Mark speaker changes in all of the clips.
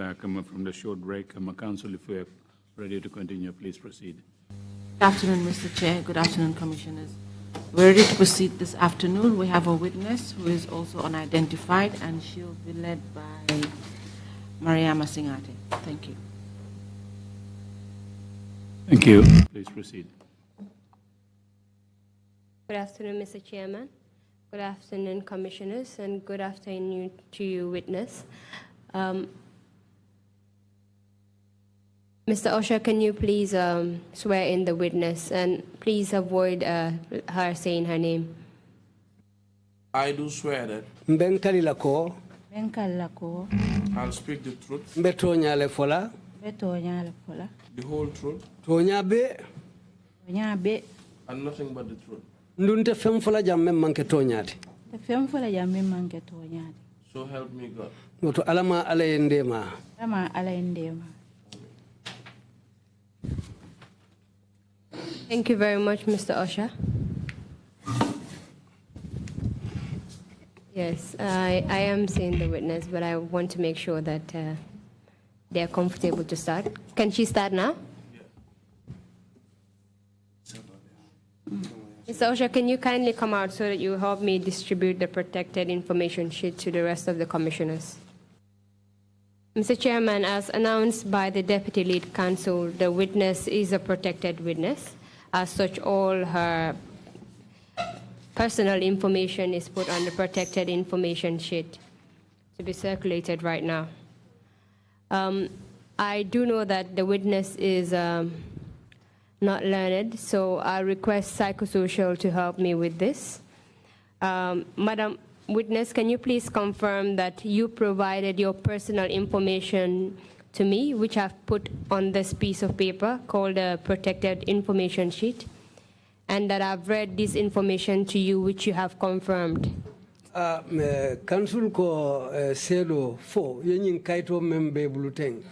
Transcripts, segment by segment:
Speaker 1: back from the short break. Council, if we're ready to continue, please proceed.
Speaker 2: Good afternoon, Mr. Chair. Good afternoon, Commissioners. We're ready to proceed this afternoon. We have a witness who is also unidentified, and she'll be led by Mariama Singate. Thank you.
Speaker 1: Thank you. Please proceed.
Speaker 3: Good afternoon, Mr. Chairman. Good afternoon, Commissioners, and good afternoon to you, witness. Mr. Osha, can you please swear in the witness, and please avoid her saying her name.
Speaker 4: I do swear that I'll speak the truth, the whole truth, and nothing but the truth. So help me God.
Speaker 3: Thank you very much, Mr. Osha. Yes, I am saying the witness, but I want to make sure that they're comfortable to start. Can she start now? Mr. Osha, can you kindly come out so that you help me distribute the protected information sheet to the rest of the commissioners? Mr. Chairman, as announced by the Deputy Lead Counsel, the witness is a protected witness. As such, all her personal information is put on the protected information sheet to be circulated right now. I do know that the witness is not learned, so I request psychosocial to help me with this. Madam Witness, can you please confirm that you provided your personal information to me, which I've put on this piece of paper called a protected information sheet, and that I've read this information to you, which you have confirmed?
Speaker 5: Council ko selo fo yenin kaito membe buluteng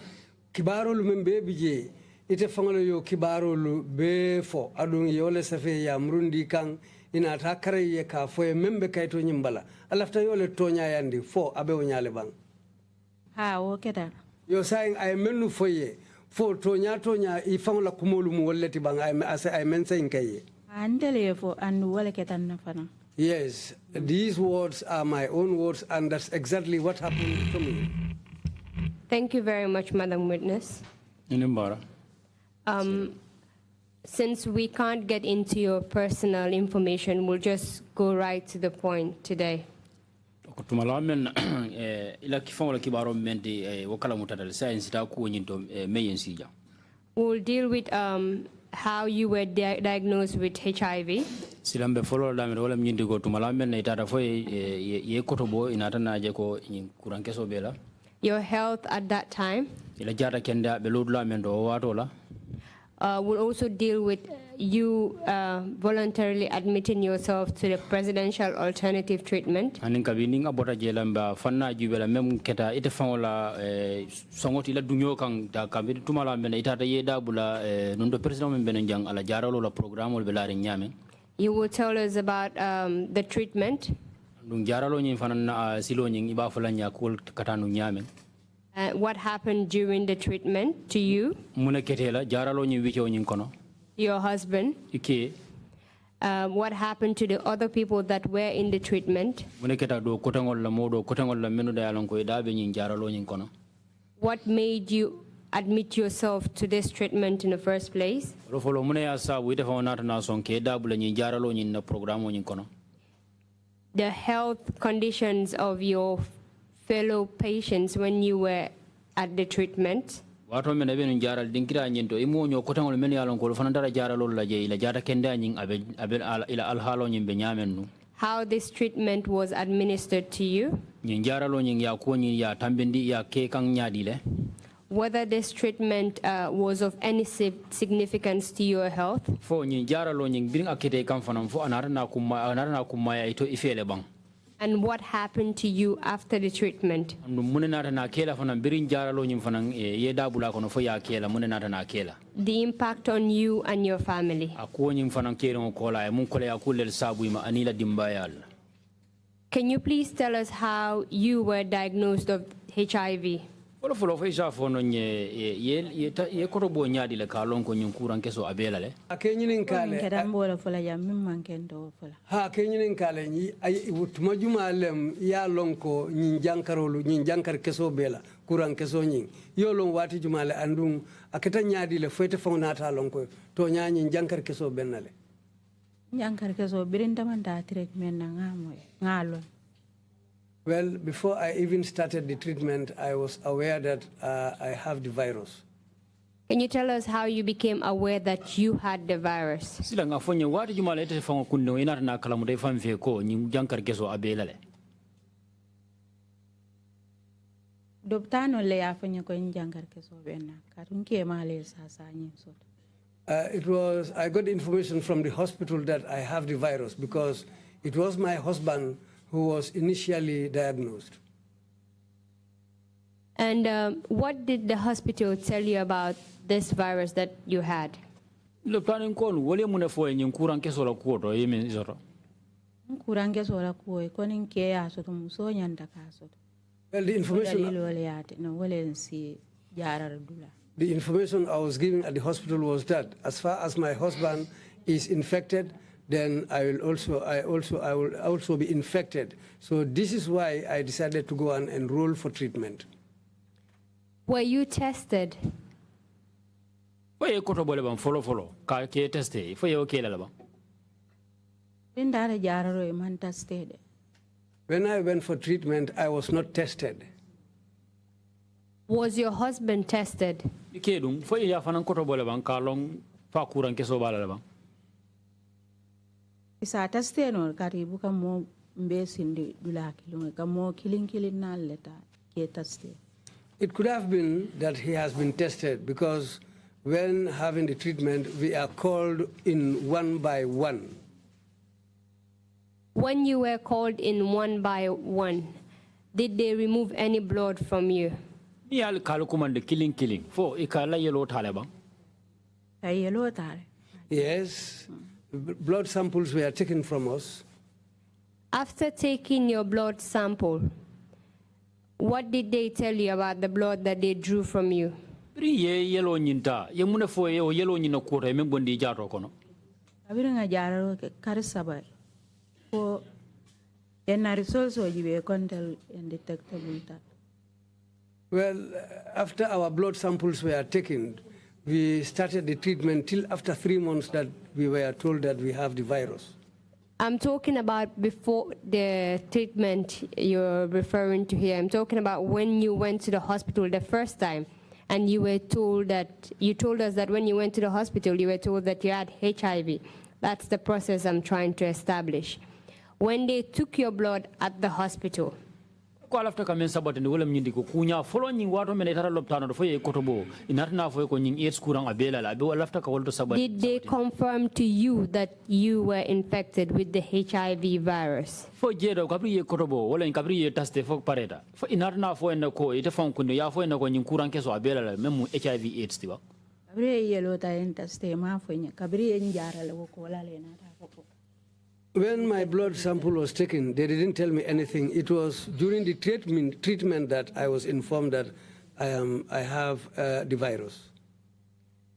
Speaker 5: kibarolu membe bije ite fangalo yo kibarolu be fo adun yole safe ya mrundi kan ina takare ye ka fo membe kaito nyimbala alafta yole tonya yandi fo abe onyale bang
Speaker 2: Ha o keda
Speaker 5: yo saying ay menu fo ye fo tonya I fangala kumolu mu wolleti bang ay men saying kaye
Speaker 2: andele fo andu wala ketan na fana.
Speaker 5: Yes, these words are my own words, and that's exactly what happened to me.
Speaker 3: Thank you very much, Madam Witness. Since we can't get into your personal information, we'll just go right to the point today. We'll deal with how you were diagnosed with HIV. Your health at that time. We'll also deal with you voluntarily admitting yourself to the presidential alternative treatment. You will tell us about the treatment. What happened during the treatment to you, your husband, what happened to the other people that were in the treatment, what made you admit yourself to this treatment in the first place, the health conditions of your fellow patients when you were at the treatment, how this treatment was administered to you, whether this treatment was of any significance to your health, and what happened to you after the treatment. The impact on you and your family. Can you please tell us how you were diagnosed of HIV?
Speaker 6: Folo folo fo isa fo no nye ye korobo nyaadi le ka lon ko nyun kuran keso abela le.
Speaker 5: Akenyinin kale.
Speaker 7: Kedambola fola jam min mankendo fola.
Speaker 5: Ha kenyinin kale ni ay wutuma juma lem ya lon ko nyin jankarolu nyin jankar keso bela kuran keso nyin yo lon wati juma le andum aketa nyaadi le foyte fonata lon ko to nyin jankar keso bennale.
Speaker 7: Jankar keso birinda man da treatment na ngalo.
Speaker 5: Well, before I even started the treatment, I was aware that I have the virus.
Speaker 3: Can you tell us how you became aware that you had the virus?
Speaker 6: Sila nga fonye wati juma le te fango kunno ina na kala mu de fam fe ko nyun jankar keso abela le.
Speaker 7: Doptano le ya fanya ko jankar keso benna karun ke male sa nyin so.
Speaker 5: I got information from the hospital that I have the virus because it was my husband who was initially diagnosed.
Speaker 3: And what did the hospital tell you about this virus that you had?
Speaker 6: Le planin kon wole mu ne fo nyun kuran keso la ko to yemi zoro.
Speaker 7: Kuran keso la ko ko nin ke ya so to muso nyanda ka so.
Speaker 5: Well, the information I was giving at the hospital was that as far as my husband is infected, then I will also be infected. So this is why I decided to go and enroll for treatment.
Speaker 3: Were you tested?
Speaker 6: Why you koto bole bang follow ka ke teste fo yo ke la ba.
Speaker 5: When I went for treatment, I was not tested.
Speaker 3: Was your husband tested?
Speaker 6: Ke dum fo ya fanan koto bole bang ka long fa kuran keso bala la ba.
Speaker 7: Isa teste no karibu ka mo mbesindi dulaki lunga ka mo killing na leta ke teste.
Speaker 5: It could have been that he has been tested because when having the treatment, we are called in one by one.
Speaker 3: When you were called in one by one, did they remove any blood from you?
Speaker 6: Ni al kalu kumande killing fo ikala yellow taleba.
Speaker 7: Yellow tale.
Speaker 5: Yes, blood samples were taken from us.
Speaker 3: After taking your blood sample, what did they tell you about the blood that they drew from you?
Speaker 6: Ye yellow nyinta ye mune fo ye yellow nyina ko re membondi jaro kono.
Speaker 7: Abiringa jaro karisaba ko enna results o jibe kontel undetectable that.
Speaker 5: Well, after our blood samples were taken, we started the treatment till after 3 months that we were told that we have the virus.
Speaker 3: I'm talking about before the treatment you're referring to here. I'm talking about when you went to the hospital the first time and you were told that, you told us that when you went to the hospital, you were told that you had HIV. That's the process I'm trying to establish. When they took your blood at the hospital,
Speaker 6: Ko alafta kamen sabote ni wala mnyindi ko kunya follow nyi wato men etara loptano do foye kotobo inarna foye ko nyi AIDS kurang abela la be alafta ka wolto sabote.
Speaker 3: did they confirm to you that you were infected with the HIV virus?
Speaker 6: Fo jedo kabri ye kotobo wala in kabri ye taste fo pareta fo inarna fo en ko ite fon kunde ya fo en ko nyi kurang keso abela la memu HIV AIDS tiba.
Speaker 7: Kabri yelo ta entaste ma fo nya kabri njara le ko la le na ta ko.
Speaker 5: When my blood sample was taken, they didn't tell me anything. It was during the treatment that I was informed that I have the virus.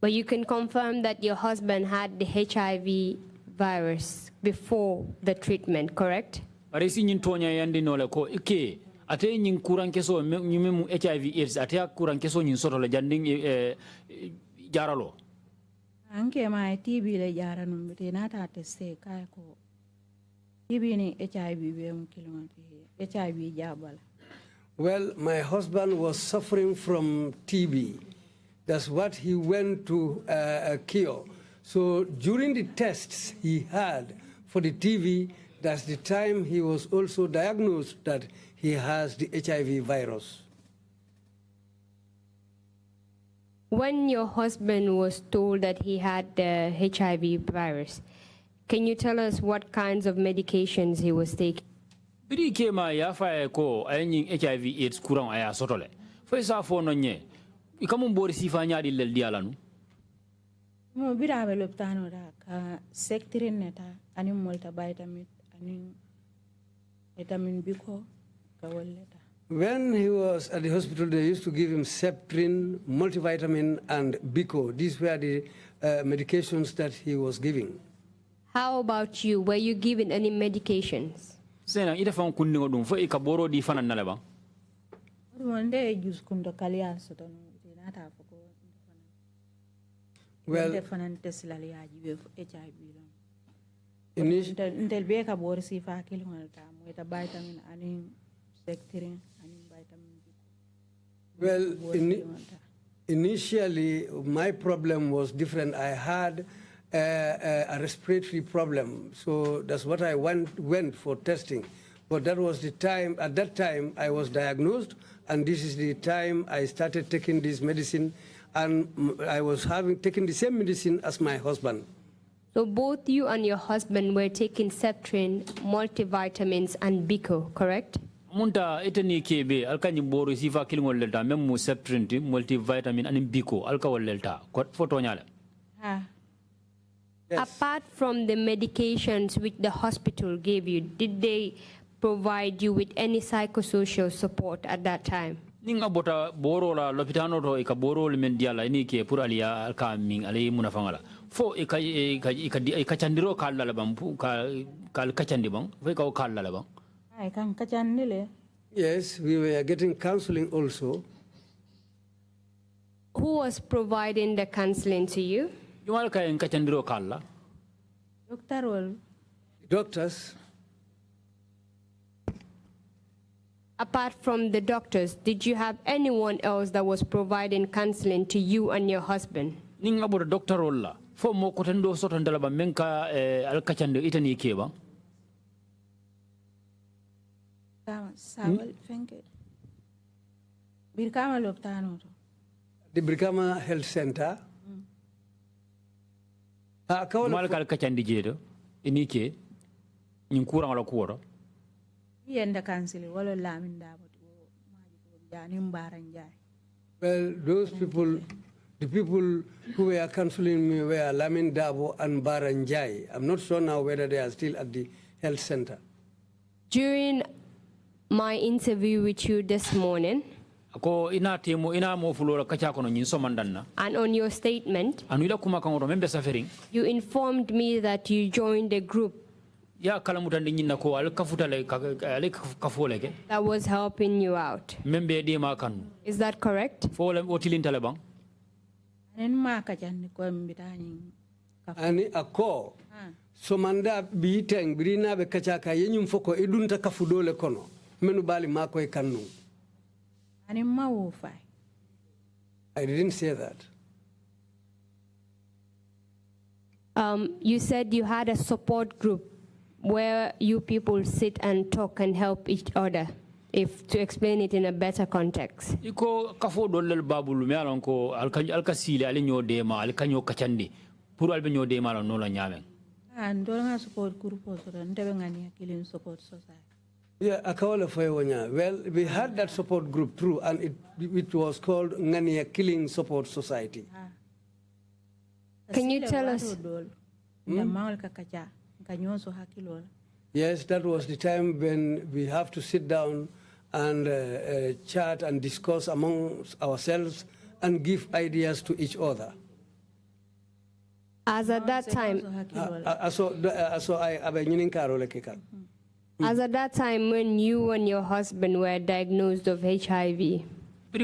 Speaker 3: But you can confirm that your husband had the HIV virus before the treatment, correct?
Speaker 6: Bare si nyin tonya yandi no le ko ike ate nyin kurang keso memu HIV AIDS ate kurang keso nyin soto la janding jaralo.
Speaker 7: Anke ma TB le jara no mete na ta teste kai ko TB ni HIV be mu kilomati HIV jabala.
Speaker 5: Well, my husband was suffering from TB. That's what he went to cure. So during the tests he had for the TB, that's the time he was also diagnosed that he has the HIV virus.
Speaker 3: When your husband was told that he had the HIV virus, can you tell us what kinds of medications he was taking?
Speaker 6: Biri kema ya fa ko ayin HIV AIDS kurang aya sotole. Fo isa fo no nye. Ikamu bori sifa nya di lel dialanu.
Speaker 7: Mo bira be loptano da ka sectrin neta ani multivitamin ani vitamin B ko ka walleta.
Speaker 5: When he was at the hospital, they used to give him Septrin, multivitamin, and Bico. These were the medications that he was giving.
Speaker 3: How about you? Were you given any medications?
Speaker 6: Sena ita fa kunni ngodum fo ikaboro di fanan nalaba.
Speaker 7: One day, just come to Kalia, so don't know.
Speaker 5: Well,
Speaker 7: Intel be ka bor si fa kilo ta mo ita vitamin aning sectrin aning vitamin B.
Speaker 5: Well, initially my problem was different. I had a respiratory problem, so that's what I went for testing. But that was the time. At that time, I was diagnosed, and this is the time I started taking this medicine, and I was taking the same medicine as my husband.
Speaker 3: So both you and your husband were taking Septrin, multivitamins, and Bico, correct?
Speaker 6: Munta eteni kebe alka ni boro sifa kilingol lelta même mu Septrin multivitamin and Bico alka wal lelta ko photo nyala.
Speaker 5: Yes.
Speaker 3: Apart from the medications which the hospital gave you, did they provide you with any psychosocial support at that time?
Speaker 6: Ninga bota boro la lopitano to ika boro le mendiala ni ke pour alia alka ming ali munafangala fo ika chandiro kala la bam kal kachandi bang fo ka kala la bang.
Speaker 7: I can catch an nile.
Speaker 5: Yes, we were getting counseling also.
Speaker 3: Who was providing the counseling to you?
Speaker 6: Jumal ka en kachandiro kala.
Speaker 7: Doctor will.
Speaker 5: Doctors.
Speaker 3: Apart from the doctors, did you have anyone else that was providing counseling to you and your husband?
Speaker 6: Ninga bota doctor rolla fo mo ko tando soto ndala ba menka al kachande itani keba.
Speaker 7: Sawal fenke. Birkama loptano.
Speaker 5: The Brikama Health Center.
Speaker 6: Jumal ka al kachandi jedo ini ke nyin kurang ala kuoro.
Speaker 7: Yenda cancel wala lamin dabot janim baranjay.
Speaker 5: Well, those people, the people who were counseling me were Lamin Dabo and Baranjai. I'm not sure now whether they are still at the health center.
Speaker 3: During my interview with you this morning,
Speaker 6: and
Speaker 3: on your statement, you informed me that you joined a group that was helping you out. Is that correct?
Speaker 5: Ani ako somanda biiteng birina be kachaka yenyum foko idunta kafudole kono menu bali mako e kanu.
Speaker 7: Ani mawufai.
Speaker 5: I didn't say that.
Speaker 3: You said you had a support group where you people sit and talk and help each other, if to explain it in a better context.
Speaker 6: Iko kafo dolel babulu me alonko alkasile ale nyodema alkanyo kachandi puru albe nyodema la nola nyame.
Speaker 7: And don't support group also ndebengani killing support society.
Speaker 5: Yeah, akawala fayonya. Well, we had that support group through, and it was called Ngania Killing Support Society.
Speaker 3: Can you tell us?
Speaker 5: Yes, that was the time when we have to sit down and chat and discuss among ourselves and give ideas to each other.
Speaker 3: As at that time, as at that time when you and your husband were diagnosed of HIV, did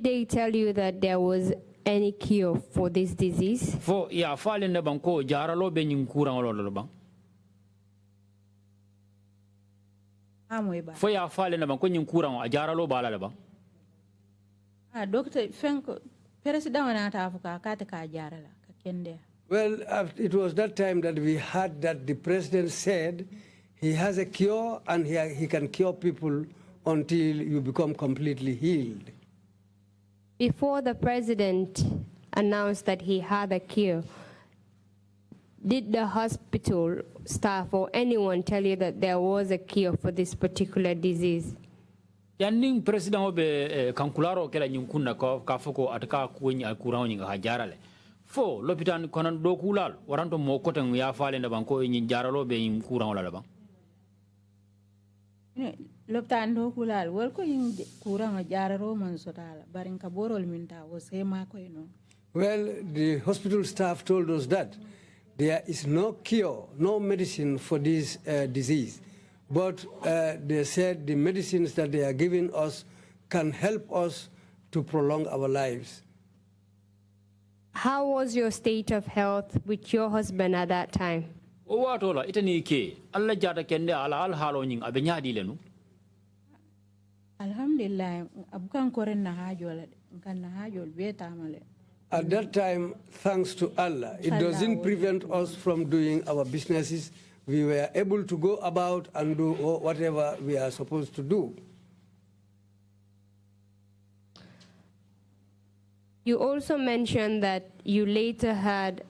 Speaker 3: they tell you that there was any cure for this disease?
Speaker 7: Doctor,
Speaker 5: well, it was that time that we had that the president said he has a cure and he can cure people until you become completely healed.
Speaker 3: Before the president announced that he had a cure, did the hospital staff or anyone tell you that there was a cure for this particular disease?
Speaker 6: Yanning president obe kankularo kela nyunkuna ka foko ataka kuenya kurao nyinga hajarale Fo lopitan konan do kulal waranto mo koten ya fale na banko nyin jaralo be yim kuran wala ban.
Speaker 7: Loptan do kulal wal ko yin kurang jararo man sotala barin ka borol minta o se ma ko ino.
Speaker 5: Well, the hospital staff told us that there is no cure, no medicine for this disease. But they said the medicines that they are giving us can help us to prolong our lives.
Speaker 3: How was your state of health with your husband at that time?
Speaker 6: O watola itani ke alla jata kende ala al halo nyin abe nyaadi lenu.
Speaker 7: Alhamdulillah abukan koren na hajol kan na hajol beta male.
Speaker 5: At that time, thanks to Allah, it doesn't prevent us from doing our businesses. We were able to go about and do whatever we are supposed to do.
Speaker 3: You also mentioned that you later heard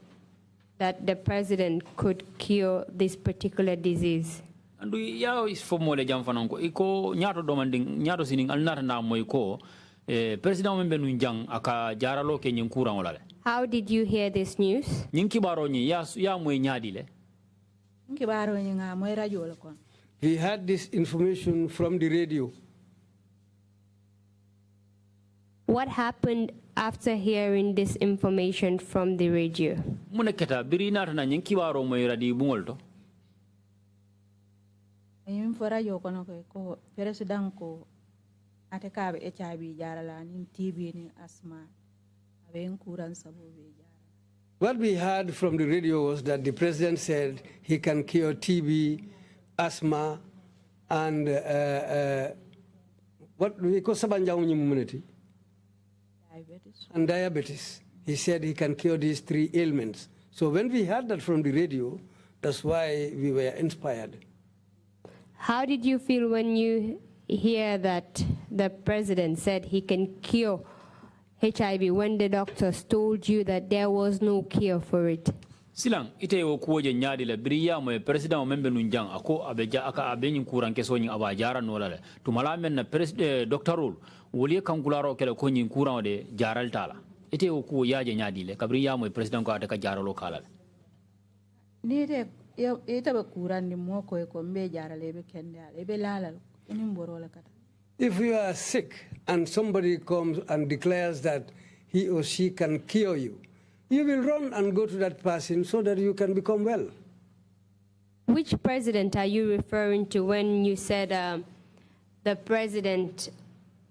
Speaker 3: that the president could cure this particular disease.
Speaker 6: Andu ya is for mole jam fananko iko nyato domanding nyato sining alnata na moy ko president membe nu jang aka jaralo ke nyin kuran wala le.
Speaker 3: How did you hear this news?
Speaker 6: Nyin kibaro nyi ya moy nyaadi le.
Speaker 7: Kibaro ni nga moy radio la kon.
Speaker 5: We had this information from the radio.
Speaker 3: What happened after hearing this information from the radio?
Speaker 6: Muneketa biri nata na nyin kibaro moy radi bungolto.
Speaker 7: Yim fora yo kono ko president ko ate ka be HIV jarala ni TB ni asthma aben kuran sabo be jarala.
Speaker 5: What we heard from the radio was that the president said he can cure TB, asthma, and what we call diabetes. And diabetes. He said he can cure these 3 ailments. So when we heard that from the radio, that's why we were inspired.
Speaker 3: How did you feel when you hear that the president said he can cure HIV when the doctors told you that there was no cure for it?
Speaker 6: Silang ite wo kuoje nyaadi le biriya mo president o membe nun jang ako abeja aka abenyin kuran keso nyin abajara no la tumala men na doctorul woli kankularo kele ko nyin kuran de jaral tala ite wo kuo yaje nyaadi le kabriya mo president ko ata ka jaralo kala
Speaker 7: Ni de ita ba kuran ni mo ko mbe jarale be kende ale be lalal ni mboro la kata.
Speaker 5: If you are sick and somebody comes and declares that he or she can cure you, you will run and go to that person so that you can become well.
Speaker 3: Which president are you referring to when you said the president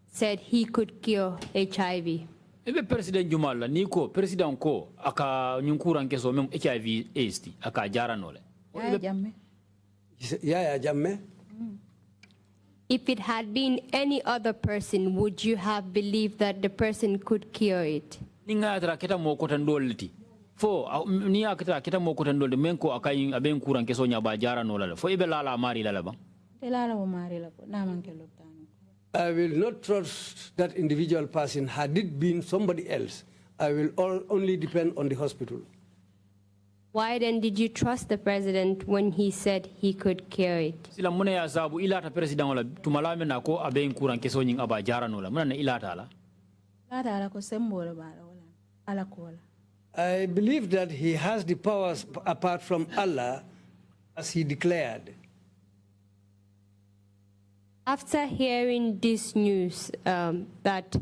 Speaker 3: said he could cure HIV?
Speaker 6: Ebe president Jumala niko president ko aka nyunkuran keso mem HIV AIDS aka jara nole.
Speaker 7: Ya jamme.
Speaker 5: Yeah, jamme.
Speaker 3: If it had been any other person, would you have believed that the person could cure it?
Speaker 6: Ninga atra kita mo kotandolti. Fo ni akita kita mo kotandolti menko akayin aben kuran keso nya ba jara nole. Fo ibe lala mari lala ba.
Speaker 7: Te lala wo mari la ko na man ke loptano.
Speaker 5: I will not trust that individual person had it been somebody else. I will only depend on the hospital.
Speaker 3: Why then did you trust the president when he said he could cure it?
Speaker 6: Sila muna ya sabu ilata president wala tumala men ako aben kuran keso nyin aba jara nola muna na ilata ala.
Speaker 7: Lata ala ko sembo la bala wala ala ko wala.
Speaker 5: I believe that he has the powers apart from Allah, as he declared.
Speaker 3: After hearing this news that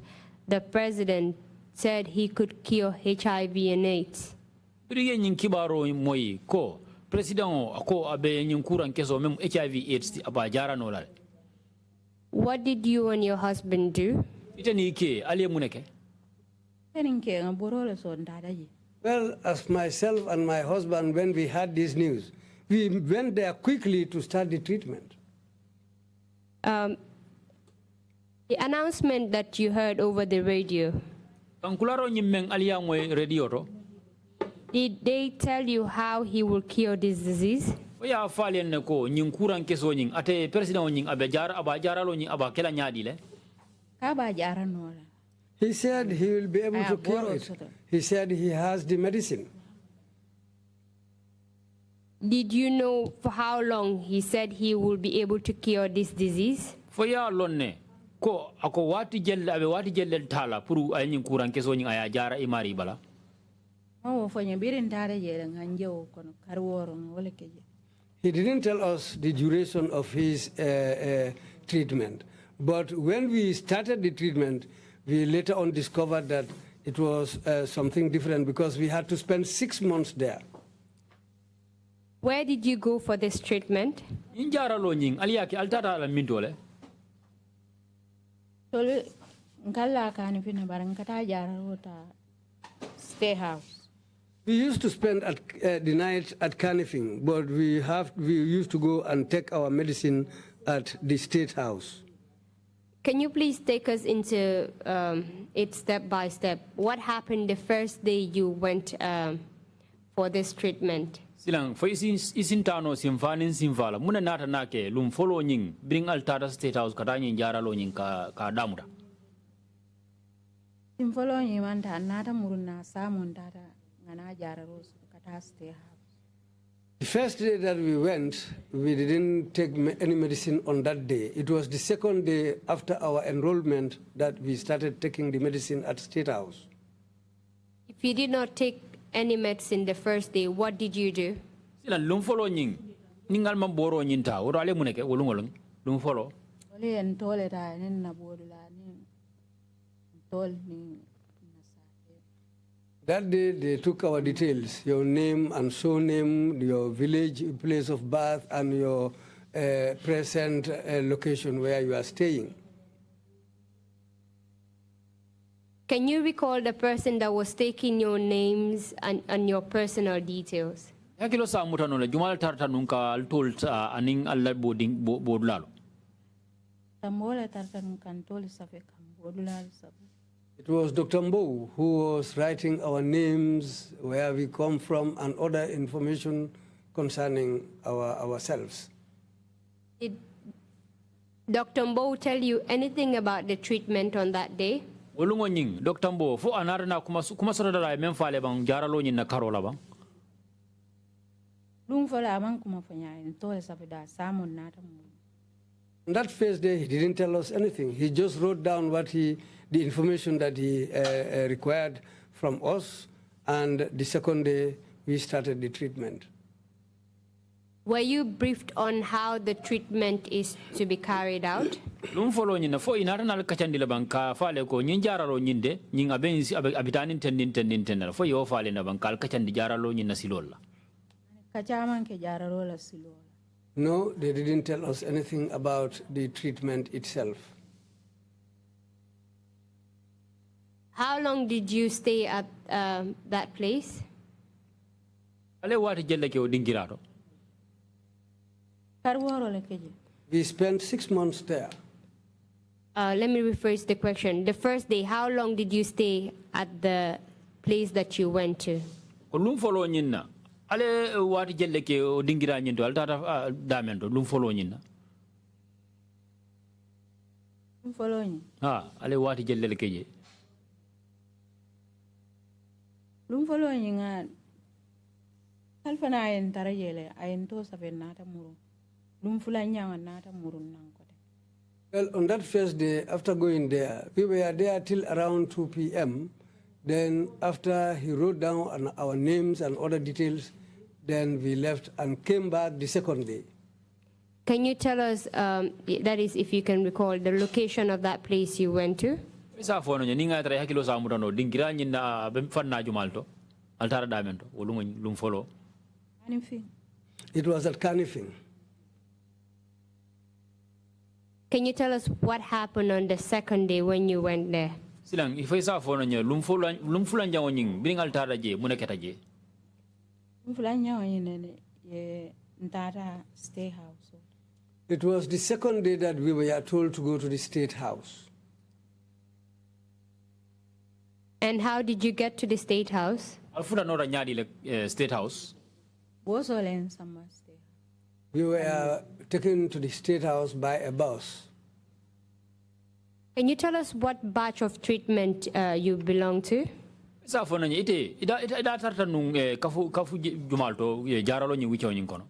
Speaker 3: the president said he could cure HIV and AIDS,
Speaker 6: Biriye nyin kibaro moyi ko president ako abe nyin kuran keso mem HIV AIDS aba jara nola.
Speaker 3: what did you and your husband do?
Speaker 6: Ite ni ke ali muneke.
Speaker 7: Tenin ke ngaboro le so ndada ji.
Speaker 5: Well, as myself and my husband, when we had this news, we went there quickly to start the treatment.
Speaker 3: The announcement that you heard over the radio,
Speaker 6: Kankularo nyimmeng aliya moy radio to.
Speaker 3: did they tell you how he will cure this disease?
Speaker 6: Oya falen ne ko nyin kuran keso nyin ate president nyin abe jara aba jara lo nyin aba kela nyaadi le.
Speaker 7: Ka ba jara no la.
Speaker 5: He said he will be able to cure it. He said he has the medicine.
Speaker 3: Did you know for how long he said he will be able to cure this disease?
Speaker 6: Foya lonne ko ako wati jelle abe wati jelle tala puru ay nyin kuran keso nyin aya jara imari bala.
Speaker 7: Oh, for your bidding tare yelling and yo, carwar on Woleke.
Speaker 5: He didn't tell us the duration of his treatment. But when we started the treatment, we later on discovered that it was something different because we had to spend 6 months there.
Speaker 3: Where did you go for this treatment?
Speaker 6: Injara lo nying aliyaki altata la mintole.
Speaker 7: Tolu Nkala can if in a barankata jarota stay house.
Speaker 5: We used to spend the night at Canifing, but we used to go and take our medicine at the State House.
Speaker 3: Can you please take us into it step by step? What happened the first day you went for this treatment?
Speaker 6: Silang for isintano simfanin simfala muna nata nake lum follow nying bring altata State House katanya injara lo nying ka damuda.
Speaker 7: Simfolo yimanta nata muruna samun data ngana jara rose kata stay house.
Speaker 5: The first day that we went, we didn't take any medicine on that day. It was the second day after our enrollment that we started taking the medicine at State House.
Speaker 3: If you did not take any medicine the first day, what did you do?
Speaker 6: Silang lum follow nying ningal mamboro nyinta oro ale muneke wolungolung lum follow.
Speaker 7: Oli en tole ta nen na bodula ni tol ni.
Speaker 5: That day, they took our details, your name and surname, your village, place of birth, and your present location where you are staying.
Speaker 3: Can you recall the person that was taking your names and your personal details?
Speaker 6: Yakilo sa mutano le jumal tarta nunka altol aning alla bodulalo.
Speaker 7: Tambola tartan kan tol safe kan bodula sabe.
Speaker 5: It was Dr. Mbow who was writing our names, where we come from, and other information concerning ourselves.
Speaker 3: Did Dr. Mbow tell you anything about the treatment on that day?
Speaker 6: Wolungo nying Dr. Mbo fo anara na kuma soroda la men fale bang jara lo nyin na karola bang.
Speaker 7: Lung fola amang kuma fanya en tol sabe da samun nata mu.
Speaker 5: On that first day, he didn't tell us anything. He just wrote down the information that he required from us, and the second day, we started the treatment.
Speaker 3: Were you briefed on how the treatment is to be carried out?
Speaker 6: Lum follow nyina fo inara na kachandi la bang ka fale ko nyin jara lo nyinde nyin aben abitanin tendin fo yo fale na bang kal kachandi jara lo nyin na silola.
Speaker 7: Kachaman ke jara rola silola.
Speaker 5: No, they didn't tell us anything about the treatment itself.
Speaker 3: How long did you stay at that place?
Speaker 6: Ale wati jelle ke o dingirato.
Speaker 7: Karwaro le keje.
Speaker 5: We spent 6 months there.
Speaker 3: Let me rephrase the question. The first day, how long did you stay at the place that you went to?
Speaker 6: Ko lum follow nyinna. Ale wati jelle ke o dingira nyinto altata damento lum follow nyinna.
Speaker 7: Lung follow ni.
Speaker 6: Ale wati jelle ke je.
Speaker 7: Lung follow ni nga. Alfana en tarayele ayen to sabe nata muru. Lum fulanya nata muru nang kote.
Speaker 5: Well, on that first day, after going there, we were there till around 2 p.m. Then after he wrote down our names and other details, then we left and came back the second day.
Speaker 3: Can you tell us, that is, if you can recall, the location of that place you went to?
Speaker 6: Isa fono ninga tra hakilo sa mutano dingira nyinna bem fanna jumalto altara damento wolungo lum follow.
Speaker 7: Anything.
Speaker 5: It was at Canifing.
Speaker 3: Can you tell us what happened on the second day when you went there?
Speaker 6: Silang if isa fono nya lum fulan jango nying bring altara je muneketa je.
Speaker 7: Lung fulanya ne ye ntara stay house.
Speaker 5: It was the second day that we were told to go to the State House.
Speaker 3: And how did you get to the State House?
Speaker 6: Alfuna nora nyadi le State House.
Speaker 7: Was all in summer stay.
Speaker 5: We were taken to the State House by a bus.
Speaker 3: Can you tell us what batch of treatment you belong to?
Speaker 6: Isa fono nya ida tarta nung kafu jumalto jaralo nyi wicho nyin kono.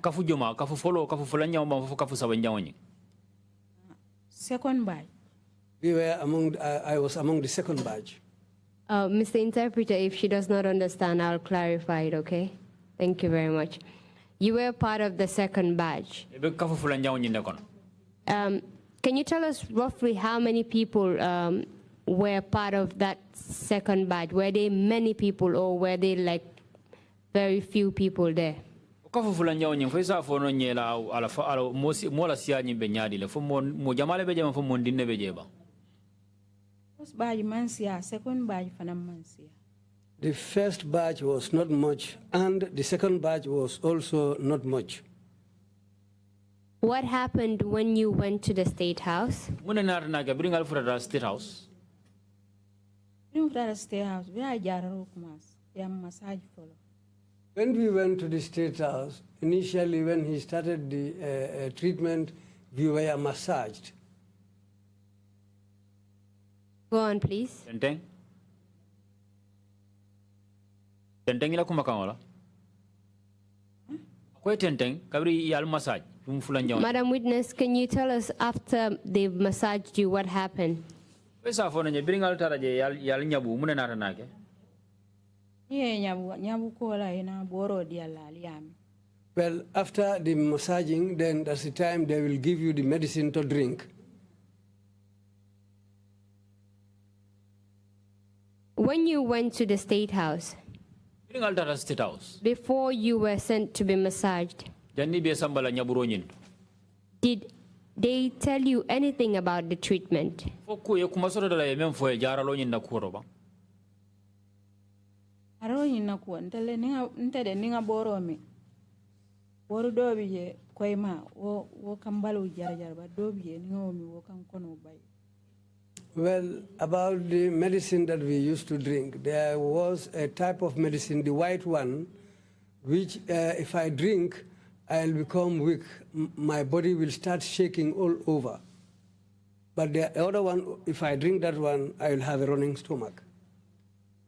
Speaker 6: Kafu juma kafu follow kafu fulanya ma kafu sabanja nyi.
Speaker 7: Second batch.
Speaker 5: We were I was among the second batch.
Speaker 3: Mr. Interpreter, if she does not understand, I'll clarify it, okay? Thank you very much. You were part of the second batch. Can you tell us roughly how many people were part of that second batch? Were there many people or were there like very few people there?
Speaker 6: First
Speaker 7: batch mansia, second batch fanam mansia.
Speaker 5: The first batch was not much, and the second batch was also not much.
Speaker 3: What happened when you went to the State House?
Speaker 6: Bring Alfred State House.
Speaker 7: Bring to the State House, we are jarro kumas, massage follow.
Speaker 5: When we went to the State House, initially when he started the treatment, we were massaged.
Speaker 3: Go on, please.
Speaker 6: Tenteng. Tenteng ila kumakawala. Kwe tenteng kabri yal massage.
Speaker 3: Madam Witness, can you tell us after they've massaged you what happened?
Speaker 6: Pesa phone nye bring altar je yal nyabu mune nara nake.
Speaker 7: Ye nyabu kola ina boro dia liam.
Speaker 5: Well, after the massaging, then that's the time they will give you the medicine to drink.
Speaker 3: When you went to the State House,
Speaker 6: Bring altar State House.
Speaker 3: before you were sent to be massaged,
Speaker 6: Janni be sambala nyaburo nyin.
Speaker 3: did they tell you anything about the treatment?
Speaker 6: Foku ye kumasoro dala ye memfo ye jara lo nyin na kuroba.
Speaker 7: Aro ina kuwa ntele ninga boro me. Boro dobi je koima wo kambalu jar ba dobi je ninga omi wo kan kono bay.
Speaker 5: Well, about the medicine that we used to drink, there was a type of medicine, the white one, which if I drink, I'll become weak. My body will start shaking all over. But the other one, if I drink that one, I will have a running stomach.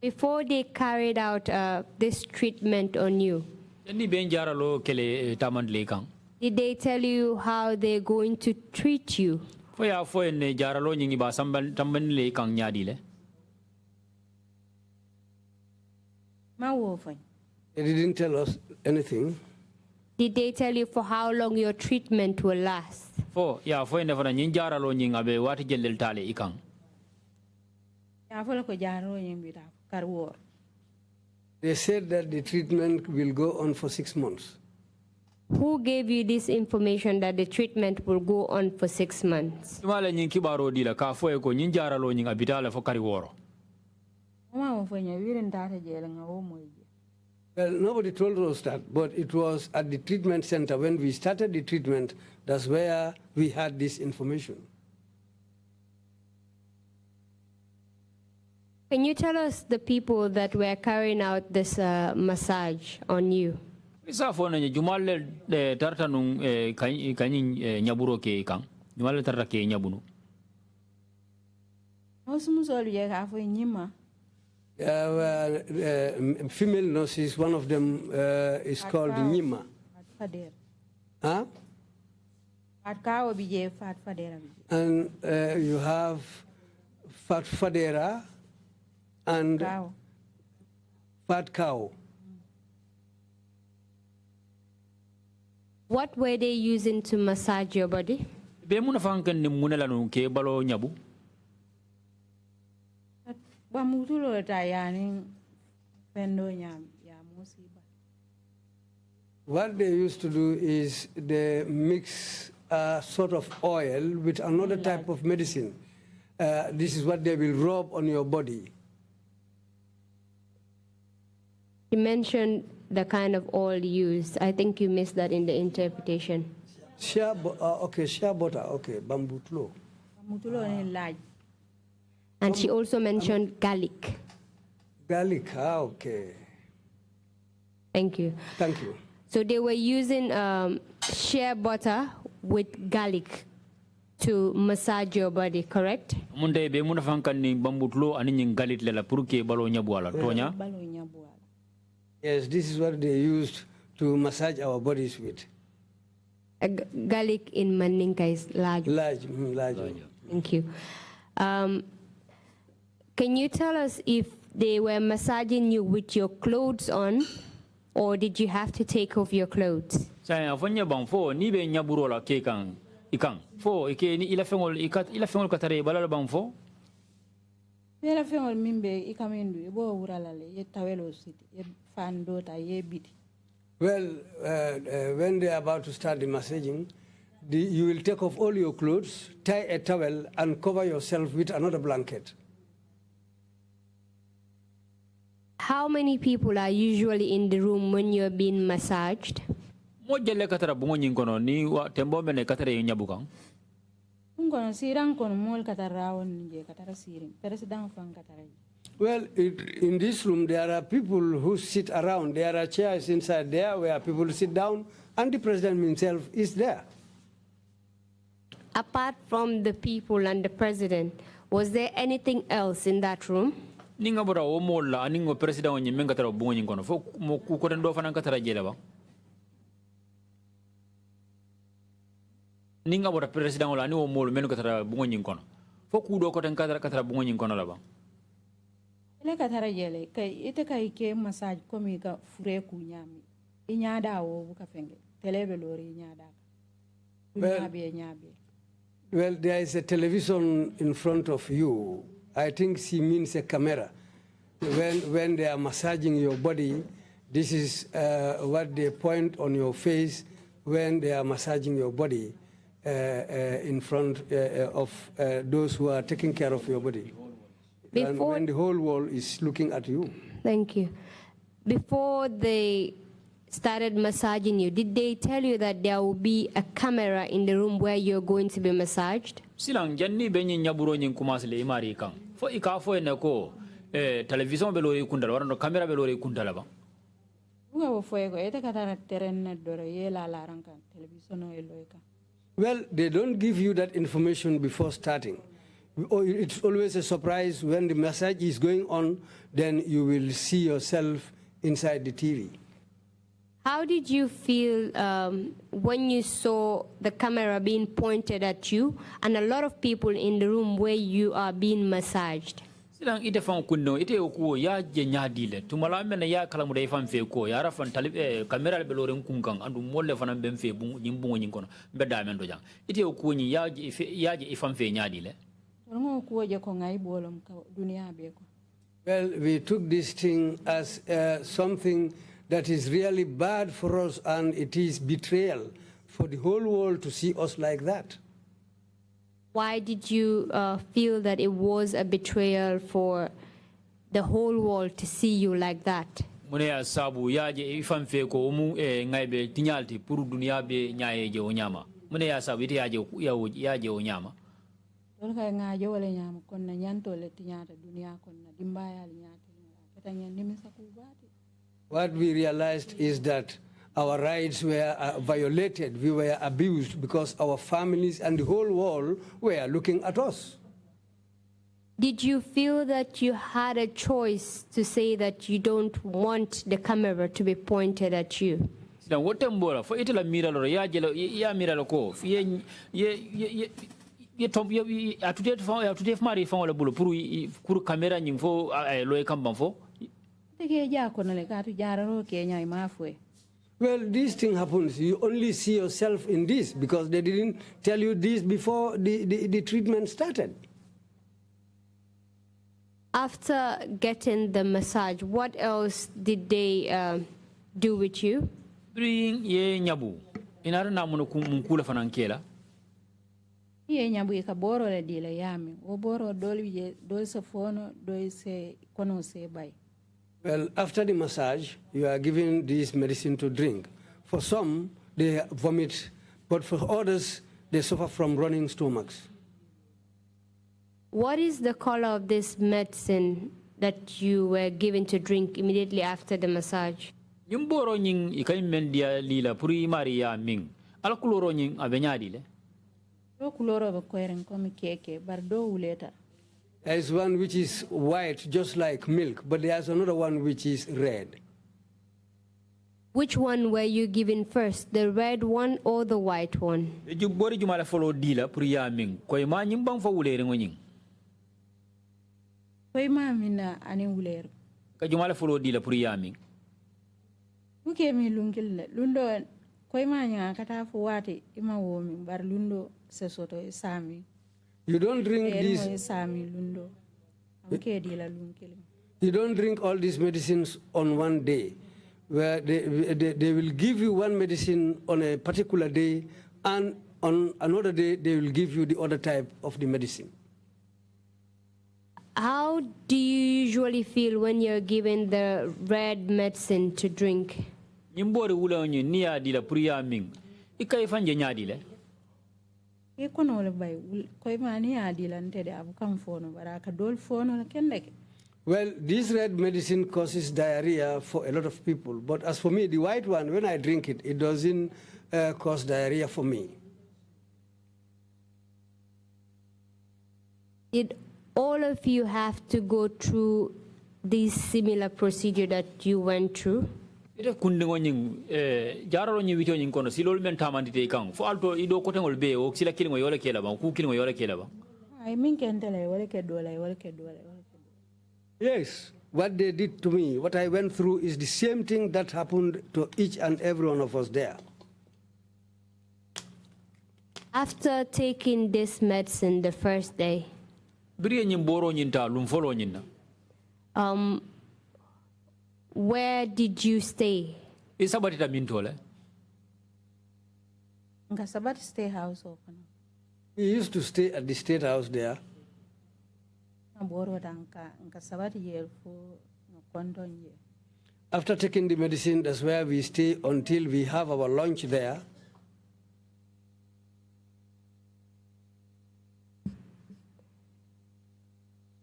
Speaker 3: Before they carried out this treatment on you,
Speaker 6: Janni be jara lo kele tamandle kang.
Speaker 3: did they tell you how they're going to treat you?
Speaker 6: Foya foye ne jara lo nyingi ba tambanle kang nyadi le.
Speaker 7: Ma wo fany.
Speaker 5: They didn't tell us anything.
Speaker 3: Did they tell you for how long your treatment will last?
Speaker 6: Foye ne fana nyin jara lo nyinga be wati jellel tale ikang.
Speaker 7: Ya fola ko jaro yimbita karwor.
Speaker 5: They said that the treatment will go on for 6 months.
Speaker 3: Who gave you this information that the treatment will go on for 6 months?
Speaker 6: Mala nyin kibaro dila ka foye ko nyin jara lo nyinga bitale fo kari woro.
Speaker 7: Ma wo fanya wiren tata jela nga wo moje.
Speaker 5: Well, nobody told us that, but it was at the treatment center. When we started the treatment, that's where we had this information.
Speaker 3: Can you tell us the people that were carrying out this massage on you?
Speaker 6: Isa fo ne jumalle tarta nun kanyi nyaburo ke kang. Jumalle tarta ke nyabunu.
Speaker 7: Osmusol je ka fo nyima.
Speaker 5: Female nurses, one of them is called Nyima.
Speaker 7: Fader.
Speaker 5: Huh?
Speaker 7: Fat kawo bije fat fadera bije.
Speaker 5: And you have Fat Fadera and
Speaker 7: Cow.
Speaker 5: Fat Cow.
Speaker 3: What were they using to massage your body?
Speaker 6: Be muna fankan ni munela nun ke balo nyabu.
Speaker 7: Ba mutulo ta yani pendo nyam ya musiba.
Speaker 5: What they used to do is they mix a sort of oil with another type of medicine. This is what they will rub on your body.
Speaker 3: You mentioned the kind of oil used. I think you missed that in the interpretation.
Speaker 5: Shea butter, okay, bamboo flow.
Speaker 7: Mutulo ni large.
Speaker 3: And she also mentioned garlic.
Speaker 5: Garlic, okay.
Speaker 3: Thank you.
Speaker 5: Thank you.
Speaker 3: So they were using shea butter with garlic to massage your body, correct?
Speaker 6: Munde be muna fankan ni bambutlo ani nyin galit lela pour ke balo nyabu ala tonya.
Speaker 7: Balo nyabuala.
Speaker 5: Yes, this is what they used to massage our bodies with.
Speaker 3: Garlic in Mandinka is large.
Speaker 5: Large.
Speaker 3: Thank you. Can you tell us if they were massaging you with your clothes on, or did you have to take off your clothes?
Speaker 6: Saya afanya bang fo ni be nyaburo la ke kan ikang fo ike ni ila fengol katare balala bang fo.
Speaker 7: Mera fengol mimbe ikamendu ibo uralale ye tawelo city ye fando ta ye biti.
Speaker 5: Well, when they are about to start the massaging, you will take off all your clothes, tie a towel, and cover yourself with another blanket.
Speaker 3: How many people are usually in the room when you're being massaged?
Speaker 6: Mo jelle katara bungo nyinkono ni wa tembo mene katare nyabukang.
Speaker 7: Ungono sirang kono mol katara je katara siring. President fang katara.
Speaker 5: Well, in this room, there are people who sit around. There are chairs inside there where people sit down, and the president himself is there.
Speaker 3: Apart from the people and the president, was there anything else in that room?
Speaker 6: Ninga bora o molla aningo president onyi menga tara bungo nyinkono fo mo ku ko den do fanan katara jele ba. Ninga bora president wala ni o mol men katara bungo nyinkono fo ku do ko den katara bungo nyinkono la ba.
Speaker 7: Ile katara jele kay ite kay ke massage komi ka fure ku nyami. Inyada wo bu ka fenge. Telebe lori inyada.
Speaker 5: Well, there is a television in front of you. I think she means a camera. When they are massaging your body, this is what they point on your face when they are massaging your body in front of those who are taking care of your body. And when the whole world is looking at you.
Speaker 3: Thank you. Before they started massaging you, did they tell you that there will be a camera in the room where you're going to be massaged?
Speaker 6: Silang janni benyi nyaburo nyin kumasle imari kang. Fo ikafo enako television belori kundala warano camera belori kundala ba.
Speaker 7: Unga wo fuego ete katara terenne doro ye la ranka television o eloika.
Speaker 5: Well, they don't give you that information before starting. It's always a surprise when the massage is going on, then you will see yourself inside the TV.
Speaker 3: How did you feel when you saw the camera being pointed at you and a lot of people in the room where you are being massaged?
Speaker 6: Silang ite fang kuno ite okuo ya jenya dile. Tumala mena ya kalamu da ifan fe ko ya rafan talib kamera belore kunkang andu molle fana bemfe bu nyimbu nyinkono mbeda men do jang. Ite okuo ni ya ifan fe nya dile.
Speaker 7: Ngo kuo je ko ngai bolom ka dunia be ko.
Speaker 5: Well, we took this thing as something that is really bad for us, and it is betrayal for the whole world to see us like that.
Speaker 3: Why did you feel that it was a betrayal for the whole world to see you like that?
Speaker 6: Mune ya sabu ya je ifan fe ko mu ngai be tinyalti puru dunia be nyaaye je onyama. Mune ya sabu ite ya je onyama.
Speaker 7: Don ka nga je wala nyama kon na nyanto le tinyata dunia kon na dimbaya le nyata. Katanya nimisa kubati.
Speaker 5: What we realized is that our rights were violated, we were abused because our families and the whole world were looking at us.
Speaker 3: Did you feel that you had a choice to say that you don't want the camera to be pointed at you?
Speaker 6: Na wote mbora fo ite la mira lo ya jelo ya mira lo ko ye tom ye atudef mari fon wala bulu pour camera nyim fo lo e kambam fo.
Speaker 5: Well, this thing happens. You only see yourself in this because they didn't tell you this before the treatment started.
Speaker 3: After getting the massage, what else did they do with you?
Speaker 6: Bring ye nyabu. Inara na muno kumkula fanankela.
Speaker 7: Ye nyabu ka boro le dile yami. O boro dol se fono dol se kono se bay.
Speaker 5: Well, after the massage, you are given this medicine to drink. For some, they vomit, but for others, they suffer from running stomachs.
Speaker 3: What is the color of this medicine that you were given to drink immediately after the massage?
Speaker 6: Yumboro nying ikay mendia lila puri maria ming. Ala kuloro nying abenyadi le.
Speaker 7: Do kuloro be kweren komi keke bar do uleta.
Speaker 5: There is one which is white, just like milk, but there's another one which is red.
Speaker 3: Which one were you given first, the red one or the white one?
Speaker 6: Jubori jumala follow dila puri ya ming. Koy ma nyimbang fa ulere ngonying.
Speaker 7: koy ma mina ani wuler
Speaker 6: ka jumala fulo di la pour yaming
Speaker 7: buke mi lungil le lundo koy ma nya kata fu wati ima wo mi bar lundo se soto e sami
Speaker 5: You don't drink
Speaker 7: mo e
Speaker 5: these.
Speaker 7: sami lundo amke di la lungil
Speaker 5: You don't drink all these medicines on one day, where they will give you one medicine on a particular day, and on another day they will give you the other type of the medicine.
Speaker 3: How do you usually feel when you're given the red medicine to drink?
Speaker 6: nyimbore wula nyi niya di la pour yaming ikay fanje nyaadi le
Speaker 7: e kono le bay koy ma ni adi lan tede abu kam fono baraka dol fono kendeke.
Speaker 5: Well, this red medicine causes diarrhea for a lot of people, but as for me, the white one, when I drink it, it doesn't cause diarrhea for me.
Speaker 3: Did all of you have to go through this similar procedure that you went through?
Speaker 6: ite kundingo nying jararo nyi wito nyin kono silol men tamandite kan fo alto ido kotengol be o sila kilingo yola kela ba ku kilingo yola kela ba
Speaker 7: ay min kentele wala ke dola wala ke dola.
Speaker 5: Yes, what they did to me, what I went through is the same thing that happened to each and every one of us there.
Speaker 3: After taking this medicine the first day,
Speaker 6: biriye nyin boro nyin ta lum folo nyin na
Speaker 3: where did you stay?
Speaker 6: isabatita min tole
Speaker 7: Nga sabat stay house okono
Speaker 5: We used to stay at the State House there.
Speaker 7: boro danka nga sabat yer fo no kondon ye.
Speaker 5: After taking the medicine, that's where we stay until we have our lunch there.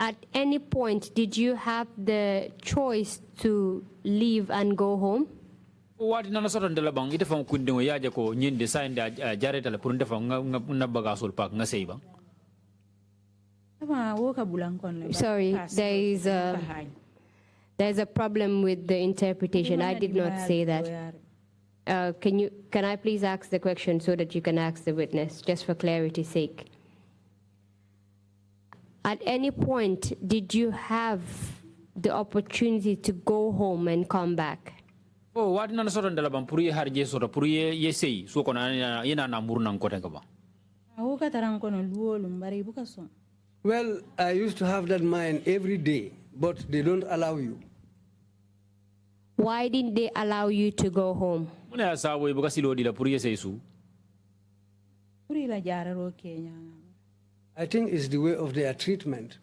Speaker 3: At any point, did you have the choice to leave and go home?
Speaker 6: wati nana soto ndela bang ite fam kundingo yaje ko nyinde sainde jareta la pour ndefa na bagasol pak nga sey bang
Speaker 7: Ama wo ka bulan kon le.
Speaker 3: Sorry, there's a problem with the interpretation. I did not say that. Can I please ask the question so that you can ask the witness, just for clarity's sake? At any point, did you have the opportunity to go home and come back?
Speaker 6: oh wati nana soto ndela bang pour ye harje soto pour ye sey so ko na yena na murna ko tenga ba
Speaker 7: Wo ka taran kono luwo lumbari buka son.
Speaker 5: Well, I used to have that mind every day, but they don't allow you.
Speaker 3: Why didn't they allow you to go home?
Speaker 6: muna ya sawo ibuka silo di la pour ye sey su
Speaker 7: Puri la jararo Kenya.
Speaker 5: I think it's the way of their treatment.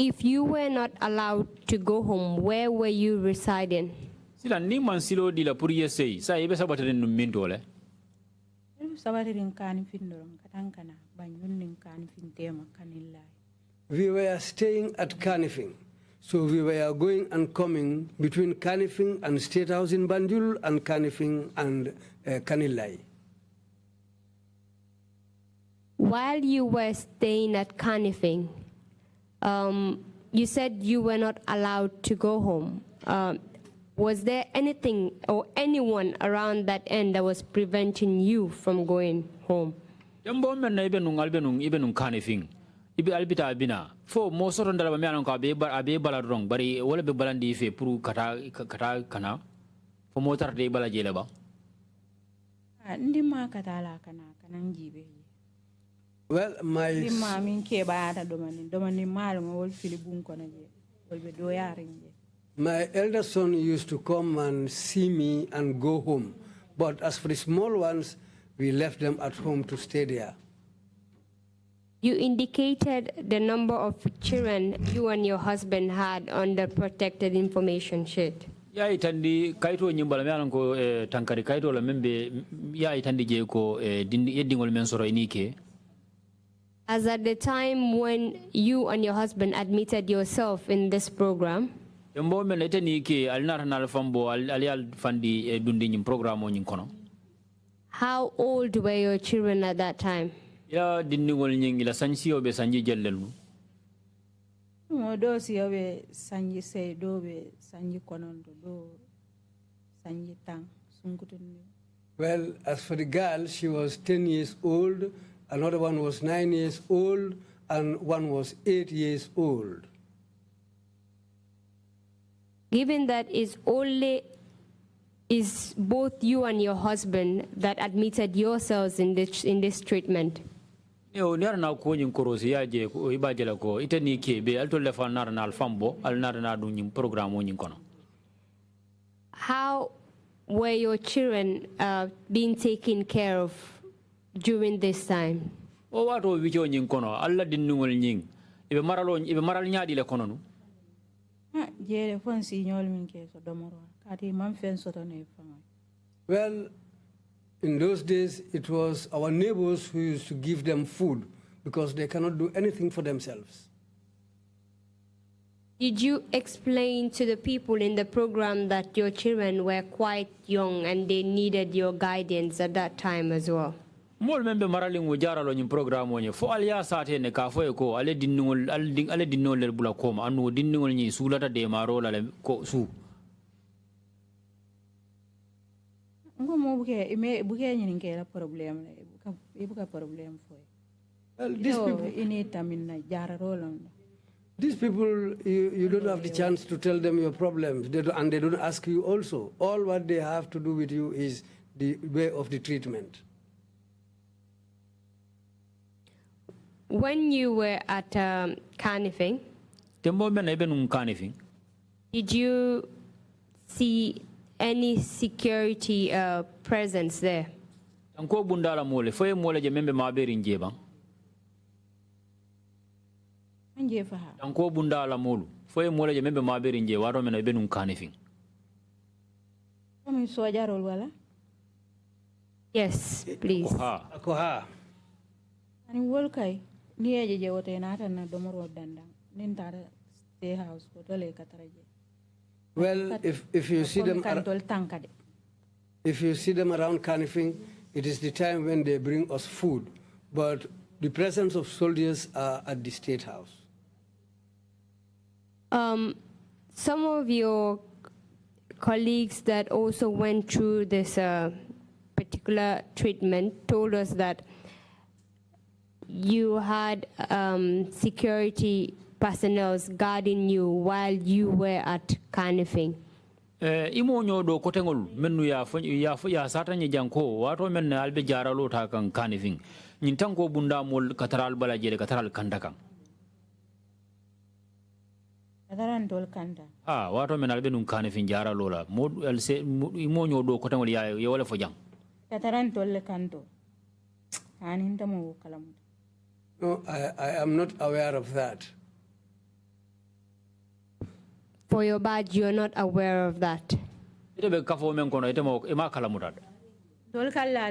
Speaker 3: If you were not allowed to go home, where were you residing?
Speaker 6: sila ni man silo di la pour ye sey sa ibe sabatene num min tole
Speaker 7: Sabati rin kan fin doron katankana banyun nin kan fin tema kanilla.
Speaker 5: We were staying at Kanifing. So we were going and coming between Kanifing and State House in Banjul and Kanifing and Kanilai.
Speaker 3: While you were staying at Kanifing, you said you were not allowed to go home. Was there anything or anyone around that end that was preventing you from going home?
Speaker 6: jambo men na ibe nung kane fing ibe albita bina fo mo soto ndala ba mianon ko abe bala rong bari wala be balandi fe pour kata kana fo mo tar de bala jele ba
Speaker 7: Ndi ma katala kana kanan jibe.
Speaker 5: Well,
Speaker 7: Ndi ma min ke ba ta domani mal mo wol filibun kono je. Wol be do yarin je.
Speaker 5: my elder son used to come and see me and go home. But as for the small ones, we left them at home to stay there.
Speaker 3: You indicated the number of children you and your husband had on the protected information sheet.
Speaker 6: ya itandi kaito nyimbala mianon ko tankari kaito la membe ya itandi je ko yeddingol men soro inike
Speaker 3: As at the time when you and your husband admitted yourself in this program,
Speaker 6: jambo men etani ke alnata nal fambo alial fandi dundi nyim programo nyin kono
Speaker 3: how old were your children at that time?
Speaker 6: ya dindingol nyin ila sansi obe sanji jellelu
Speaker 7: Mo do si obe sanji se do be sanji konondo do sanji tang sungutun.
Speaker 5: Well, as for the girl, she was 10 years old, another one was 9 years old, and one was 8 years old.
Speaker 3: Given that is both you and your husband that admitted yourselves in this treatment.
Speaker 6: Yo na ko nyin korosi ya je ko ibajela ko itani ke be alto le fa nar na alfambo al nar na du nyin program nyin kono.
Speaker 3: How were your children being taken care of during this time?
Speaker 6: O wato wicho nyin kono alla dinnugol nyin ibe maral nyaadi le kono nu.
Speaker 7: Jere fon signol min ke so domoro kati man fen soto ne fanga.
Speaker 5: Well, in those days, it was our neighbors who used to give them food because they cannot do anything for themselves.
Speaker 3: Did you explain to the people in the program that your children were quite young and they needed your guidance at that time as well?
Speaker 6: Mol membe marali ngo jaralo nyin program wonye fo aliya sate ne ka fo ko ale dinnol le bula ko anu dinnol nyi sulata de maro la ko su.
Speaker 7: Ngo mo buke buke nyin ke la problem buka problem fo.
Speaker 5: Well, these people,
Speaker 7: ini tamin jararo
Speaker 5: these people, you don't have the chance to tell them your problems, and they don't ask you also. All what they have to do with you is the way of the treatment.
Speaker 3: When you were at Carnifing, did you see any security presence there?
Speaker 6: Anko bundala mole foye mole je membe maberi njeba. Anko bundala molu foye mole je membe maberi nje waro mena benun Carnifing.
Speaker 7: Kami sojarol wala?
Speaker 3: Yes, please.
Speaker 5: Koha.
Speaker 7: Ani wolkai ni je wote na tan na domoro dandang nin tara stay house ko tole kataraje.
Speaker 5: Well, if you see them around Carnifing, it is the time when they bring us food, but the presence of soldiers are at the State House.
Speaker 3: Some of your colleagues that also went through this particular treatment told us that you had security personnel guarding you while you were at Carnifing.
Speaker 6: Imo nyodo kotengol menu ya sata nye janko wato men albe jaralo ta kan Carnifing nyintango bunda mol kataral bala jele kataral kandakang.
Speaker 7: Kataran tol kanda.
Speaker 6: Wato men albe nun Carnifing jaralo la mod else imo nyodo kotengol ya wala fojang.
Speaker 7: Kataran tol kanto. Aninta mo kalamu.
Speaker 5: No, I am not aware of that.
Speaker 3: For your badge, you're not aware of that.
Speaker 7: Dol kala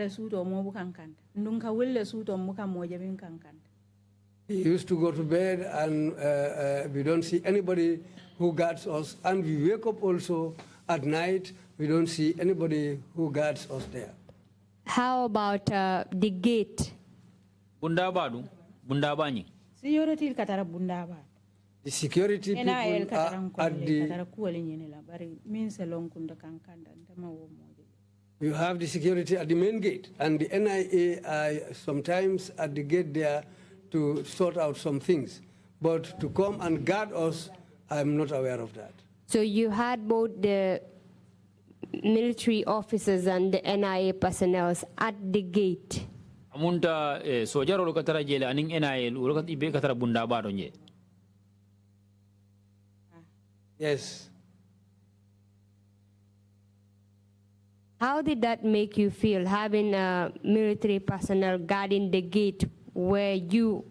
Speaker 7: suto mo bukan kanta. Ndunka wille suto muka mo jabin kankanta.
Speaker 5: He used to go to bed and we don't see anybody who guards us. And we wake up also at night, we don't see anybody who guards us there.
Speaker 3: How about the gate?
Speaker 6: Bundabadu, Bundabani.
Speaker 7: Security katara bundabad.
Speaker 5: The security people are at the... You have the security at the main gate, and the NIA are sometimes at the gate there to sort out some things. But to come and guard us, I'm not aware of that.
Speaker 3: So you had both the military officers and the NIA personnel at the gate?
Speaker 6: Amunta sojaro lo katara jele aning NIA lo ibe katara bundabado nye.
Speaker 5: Yes.
Speaker 3: How did that make you feel, having military personnel guarding the gate where you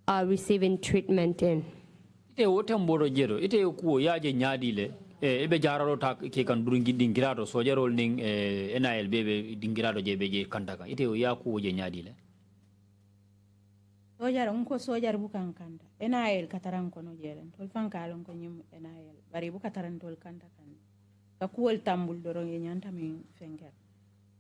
Speaker 3: are receiving treatment in?
Speaker 6: Ite wotamboro jero, ite kuo yaje nyadile, ebe jararo ta ke kan durungi dingirado sojaro ning NIL bebe dingirado jebe je kandaka. Ite ya kuo je nyadile.
Speaker 7: Sojar unko sojar bukan kanda. NIL kataran kono jelen. Tol fankalon ko nyim NIL. Bari bu kataran tol kanda kan. Ka kuol tambul dorong e nyanta mi fenger.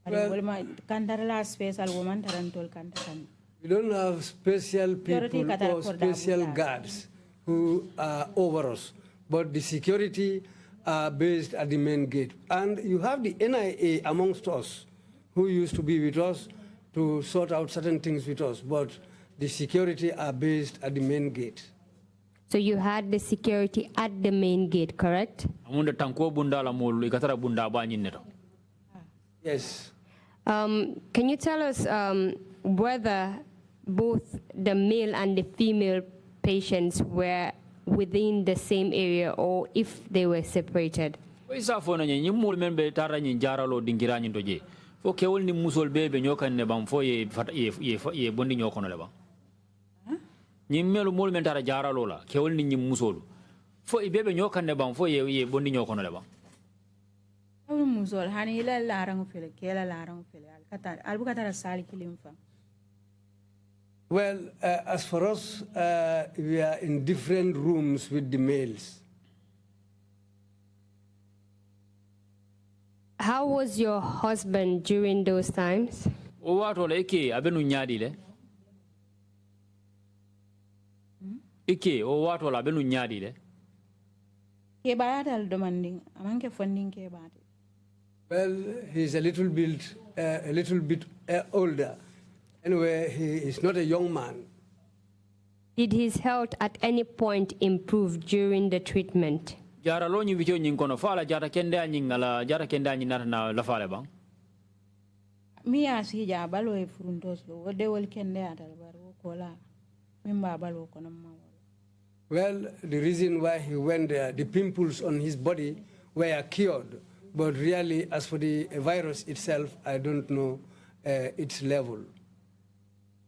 Speaker 7: Bari wol ma kandar la special woman taran tol kanda kan.
Speaker 5: We don't have special people or special guards who are over us, but the security are based at the main gate. And you have the NIA amongst us who used to be with us to sort out certain things with us, but the security are based at the main gate.
Speaker 3: So you had the security at the main gate, correct?
Speaker 6: Amunda tanko bunda la molu ikatara bunda ba nyinneto.
Speaker 5: Yes.
Speaker 3: Can you tell us whether both the male and the female patients were within the same area or if they were separated?
Speaker 6: Isa fo na nyi mul men be tara nyi jaralo dingira nyi doje. Fo kewol ni musol bebe nyokan ne bam fo ye bondi nyokono le ba. Nyi melu mul men tara jaralo la kewol ni nyi musol. Fo bebe nyokan ne bam fo ye bondi nyokono le ba.
Speaker 7: Musol hani ila larang fele kela larang fele albu katara sali kilimfa.
Speaker 5: Well, as for us, we are in different rooms with the males.
Speaker 3: How was your husband during those times?
Speaker 6: O wato le ike abenu nyadi le. Ike o wato la abenu nyadi le.
Speaker 7: Ke baratal demanding amanke funding ke barate.
Speaker 5: Well, he's a little bit older. Anyway, he is not a young man.
Speaker 3: Did his health at any point improve during the treatment?
Speaker 6: Jara lo nyi bicho nyin kono fala jara kende anyi ngala jara kende anyi na la fale bang.
Speaker 7: Mi asi ja balo e furuntos lo de wol kende atal baro kola mimba balo kono ma.
Speaker 5: Well, the reason why he went there, the pimples on his body were cured. But really, as for the virus itself, I don't know its level.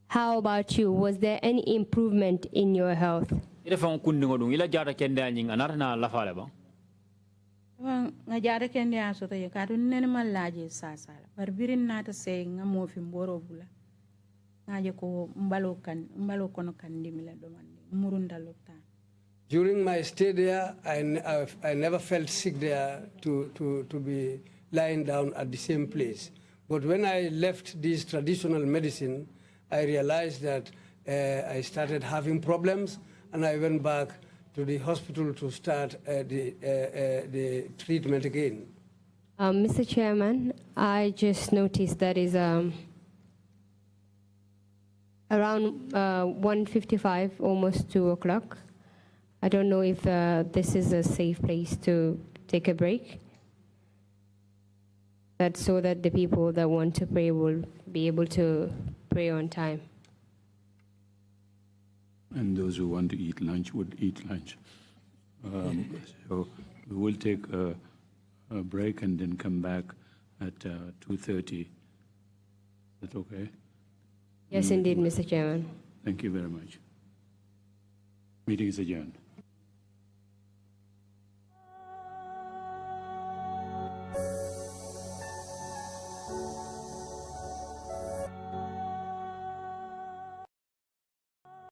Speaker 3: How about you? Was there any improvement in your health?
Speaker 6: Ila fa kundi ngodung ila jara kende anyi anara na la fale bang.
Speaker 7: Nga jara kende aso to yakadu nene malaje sasala. Barbirin nata se nga mofi mboro bula. Nga ko mbalo kono kandimila domandi murunda lokta.
Speaker 5: During my stay there, I never felt sick there to be lying down at the same place. But when I left this traditional medicine, I realized that I started having problems, and I went back to the hospital to start the treatment again.
Speaker 3: Mr. Chairman, I just noticed that is around 1:55, almost 2 o'clock. I don't know if this is a safe place to take a break. That's so that the people that want to pray will be able to pray on time.
Speaker 1: And those who want to eat lunch would eat lunch. So we will take a break and then come back at 2:30. Is that okay?
Speaker 3: Yes, indeed, Mr. Chairman.
Speaker 1: Thank you very much. Meeting is adjourned.